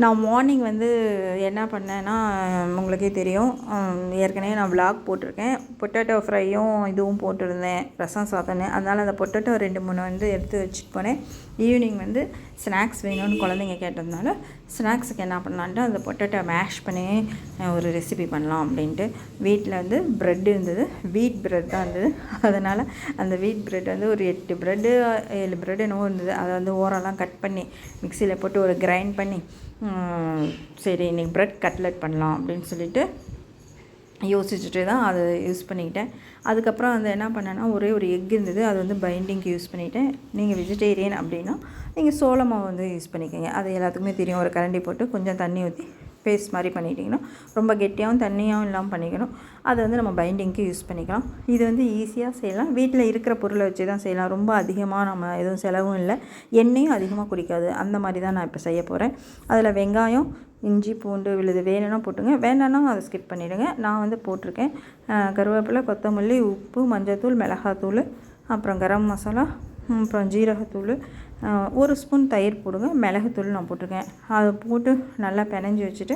நான் மார்னிங் வந்து என்ன பண்ணேன்னா உங்களுக்கே தெரியும், ஏற்கனவே நான் விலாக் போட்டிருக்கேன். பொட்டேட்டோ ஃப்ரையும் இதுவும் போட்டிருந்தேன், ரசம் சாதம்னு. அதனால் அந்த பொட்டேட்டோ 2-3 வந்து எடுத்து வச்சுட்டு போனேன். ஈவினிங் வந்து ஸ்நாக்ஸ் வேணும்னு குழந்தைங்க கேட்டதுனால ஸ்நாக்ஸுக்கு என்ன பண்ணலான்ட்டு அந்த பொட்டேட்டோ மேஷ் பண்ணி ஒரு ரெசிபி பண்ணலாம் அப்படின்ட்டு. வீட்டில் வந்து ப்ரெட் இருந்தது, வீட் ப்ரெட் தான் இருந்தது. அதனால் அந்த வீட் ப்ரெட் வந்து ஒரு 8 ப்ரெட்டு 7 ப்ரெட் என்னவோ இருந்தது. அதை வந்து ஓரெல்லாம் கட் பண்ணி மிக்சியில் போட்டு ஒரு கிரைண்ட் பண்ணி சரி இன்றைக்கி ப்ரெட் கட்லெட் பண்ணலாம் அப்படின்னு சொல்லிட்டு யோசிச்சுட்டு தான் அதை யூஸ் பண்ணிக்கிட்டேன். அதுக்கப்புறம் வந்து என்ன பண்ணேன்னா ஒரே ஒரு எக் இருந்தது, அது வந்து பைண்டிங்க்கு யூஸ் பண்ணிவிட்டேன். நீங்கள் வெஜிடேரியன் அப்படின்னா நீங்கள் சோள மாவு வந்து யூஸ் பண்ணிக்கோங்க. அது எல்லாத்துக்குமே தெரியும். ஒரு கரண்டி போட்டு கொஞ்சம் தண்ணி ஊற்றி பேஸ்ட் மாதிரி பண்ணிட்டிங்கன்னா ரொம்ப கெட்டியாகவும் தண்ணியாகவும் இல்லாமல் பண்ணிக்கணும். அதை வந்து நம்ம பைண்டிங்க்கு யூஸ் பண்ணிக்கலாம். இது வந்து ஈஸியாக செய்யலாம், வீட்டில் இருக்கிற பொருளை வச்சு தான் செய்யலாம். ரொம்ப அதிகமாக நம்ம எதுவும் செலவும் இல்லை, எண்ணெயும் அதிகமாக குடிக்காது. அந்த மாதிரி தான் நான் இப்போ செய்ய போகிறேன். அதில் வெங்காயம், இஞ்சி, பூண்டு விழுது வேணும்னா போட்டுங்க, வேண்டாம்னா அதை ஸ்கிப் பண்ணிவிடுங்க. நான் வந்து போட்டிருக்கேன். கருவேப்பிலை, கொத்தமல்லி, உப்பு, மஞ்சள்தூள், மிளகாத்தூள், அப்புறம் கரம் மசாலா, அப்புறம் ஜீரகத்தூள், 1 ஸ்பூன் தயிர் போடுங்க, மிளகுத்தூள் நான் போட்டிருக்கேன். அதை போட்டு நல்லா பிணைஞ்சி வச்சுட்டு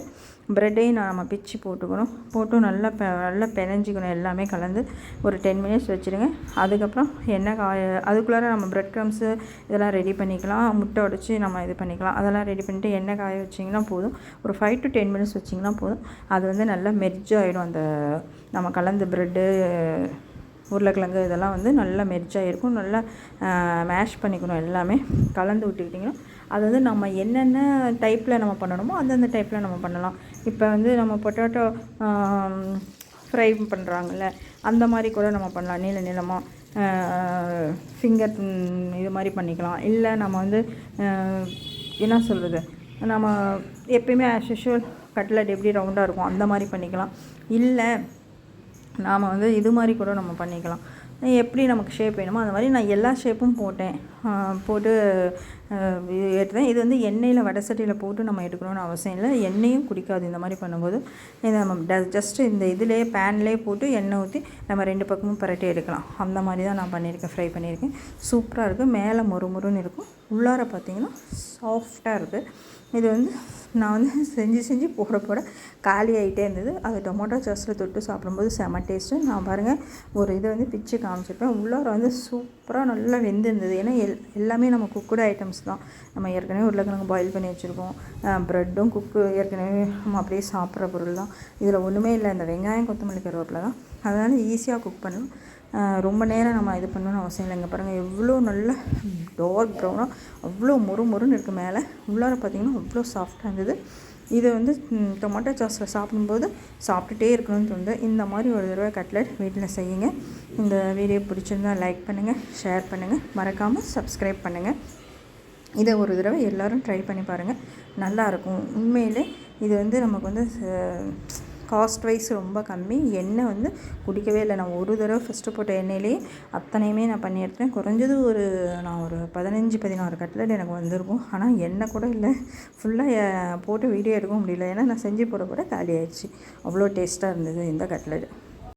ப்ரெட்டையும் நம்ம பிச்சு போட்டுக்கணும். போட்டு நல்லா பிணைஞ்சிக்கணும். எல்லாமே கலந்து ஒரு 10 மினிட்ஸ் வச்சுருங்க. அதுக்கப்புறம் எண்ணெய் அதுக்குள்ளார நம்ம ப்ரெட் க்ரம்ஸு இதெல்லாம் ரெடி பண்ணிக்கலாம். முட்டை உடச்சி நம்ம இது பண்ணிக்கலாம். அதெல்லாம் ரெடி பண்ணிவிட்டு எண்ணெய் காய வச்சிங்கன்னா போதும். ஒரு 5 to 10 மினிட்ஸ் வச்சிங்கன்னா போதும். அது வந்து நல்லா மெர்ஜ் ஆகிடும். அந்த நம்ம கலந்து ப்ரெட்டு, உருளைக்கிழங்கு இதெல்லாம் வந்து நல்லா மெர்ஜாக இருக்கும். நல்லா மேஷ் பண்ணிக்கணும். எல்லாமே கலந்து விட்டுக்கிட்டிங்கன்னா அது வந்து நம்ம என்னென்ன டைப்பில் நம்ம பண்ணணுமோ அந்தந்த டைப்பில் நம்ம பண்ணலாம். இப்போ வந்து நம்ம பொட்டேட்டோ ஃப்ரை பண்ணுறாங்கல்ல, அந்த மாதிரி கூட நம்ம பண்ணலாம். நீளமாக ஃபிங்கர் இது மாதிரி பண்ணிக்கலாம். இல்லை நம்ம வந்து என்ன சொல்கிறது, நம்ம எப்பயுமே ஆஸ் யூஷுவல் கட்லெட் எப்படி ரவுண்டாக இருக்கும் அந்த மாதிரி பண்ணிக்கலாம். இல்லை நாம் வந்து இது மாதிரி கூட நம்ம பண்ணிக்கலாம். எப்படி நமக்கு ஷேப் வேணுமோ அந்த மாதிரி நான் எல்லா ஷேப்பும் போட்டு எடுத்தேன். இது வந்து எண்ணெயில் வடை சட்டியில் போட்டு நம்ம எடுக்கணும்னு அவசியம் இல்லை, எண்ணெயும் குடிக்காது இந்த மாதிரி பண்ணும்போது. இதை நம்ம ஜஸ்ட்டு இந்த இதிலே பேன்லேயே போட்டு எண்ணெய் ஊற்றி நம்ம 2 பக்கமும் பரட்டி எடுக்கலாம். அந்த மாதிரி தான் நான் பண்ணியிருக்கேன், ஃப்ரை பண்ணியிருக்கேன். சூப்பராக இருக்குது. மேலே மொறுமொறுன்னு இருக்கும், உள்ளார பார்த்திங்கன்னா சாஃப்டாக இருக்குது. இது வந்து நான் வந்து செஞ்சு போட காலி ஆகிட்டே இருந்தது. அது டொமேட்டோ சாஸில் தொட்டு சாப்பிடும்போது செம டேஸ்ட்டு. நான் பாருங்கள் ஒரு இதை வந்து பிச்சு காமிச்சிருப்பேன். உள்ளார வந்து சூப்பராக நல்லா வெந்திருந்தது. ஏன்னா எல்லாமே நம்ம குக்குடு ஐட்டம்ஸ் தான். நம்ம ஏற்கனவே உருளைக்கிழங்கு பாயில் பண்ணி வச்சுருக்கோம். ப்ரெட்டும் ஏற்கனவே நம்ம அப்படியே சாப்பிட்ற பொருள் தான். இதில் ஒன்றுமே இல்லை, இந்த வெங்காயம், கொத்தமல்லி, கருவேப்பிலை தான். அதனால் ஈஸியாக குக் பண்ணலாம். ரொம்ப நேரம் நம்ம இது பண்ணணும்னு அவசியம் இல்லைங்க. பாருங்கள் எவ்வளோ நல்ல டார்க் ப்ரௌனாக அவ்வளோ மொறுன்னு இருக்குது. மேலே உள்ளார பார்த்திங்கன்னா அவ்வளோ சாஃப்டாக இருந்தது. இதை வந்து டொமேட்டோ சாஸில் சாப்பிடும்போது சாப்பிட்டுட்டே இருக்கணும்னு தோணுது. இந்த மாதிரி ஒரு தடவை கட்லெட் வீட்டில் செய்யுங்க. இந்த வீடியோ பிடிச்சிருந்தால் லைக் பண்ணுங்கள், ஷேர் பண்ணுங்கள், மறக்காமல் சப்ஸ்கிரைப் பண்ணுங்கள். இதை ஒரு தடவை எல்லோரும் ட்ரை பண்ணி பாருங்கள், நல்லாயிருக்கும். உண்மையிலே இது வந்து நமக்கு வந்து காஸ்ட் வைஸ் ரொம்ப கம்மி. எண்ணெய் வந்து குடிக்கவே இல்லை. நான் ஒரு தடவை ஃபஸ்ட்டு போட்ட எண்ணெயிலே அத்தனையுமே நான் பண்ணி எடுத்தேன். குறைஞ்சது நான் ஒரு 15-16 கட்லெட் எனக்கு வந்திருக்கும். ஆனால் எண்ணெய் கூட இல்லை. ஃபுல்லாக போட்டு வீடியோ எடுக்க முடியல, ஏன்னா நான் செஞ்சு போட காலி ஆயிடுச்சு. அவ்வளோ டேஸ்ட்டாக இருந்தது இந்த கட்லெட்.